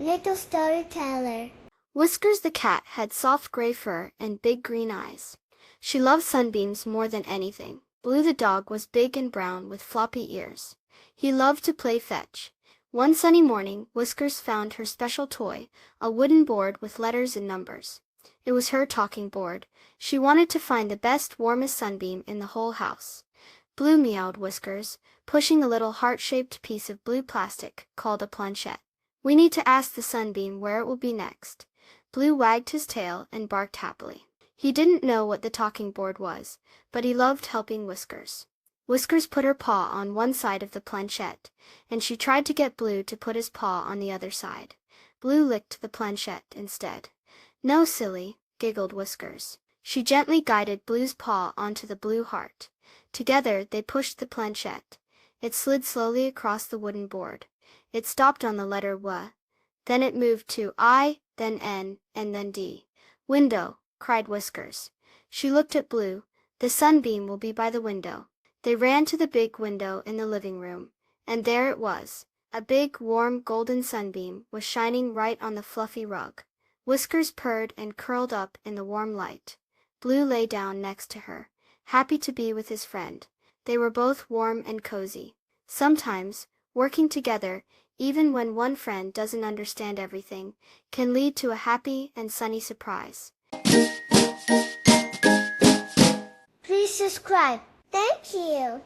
Little storyteller. Whiskers the cat had soft gray fur and big green eyes. She loved sunbeams more than anything. Blue the dog was big and brown with floppy ears. He loved to play fetch. One sunny morning, Whiskers found her special toy, a wooden board with letters and numbers. It was her talking board. She wanted to find the best, warmest sunbeam in the whole house. Blue, meowed Whiskers, pushing a little heart-shaped piece of blue plastic called a planchette. We need to ask the sunbeam where it will be next. Blue wagged his tail and barked happily. He didn't know what the talking board was, but he loved helping Whiskers. Whiskers put her paw on one side of the planchette, and she tried to get Blue to put his paw on the other side. Blue licked the planchette instead. No, silly, giggled Whiskers. She gently guided Blue's paw onto the blue heart. Together they pushed the planchette. It slid slowly across the wooden board. It stopped on the letter W. Then it moved to I, then N, and then D. Window, cried Whiskers. She looked at Blue. The sunbeam will be by the window. They ran to the big window in the living room, and there it was. A big, warm, golden sunbeam was shining right on the fluffy rug. Whiskers purred and curled up in the warm light. Blue lay down next to her, happy to be with his friend. They were both warm and cozy. Sometimes, working together, even when one friend doesn't understand everything, can lead to a happy and sunny surprise. Please subscribe. Thank you.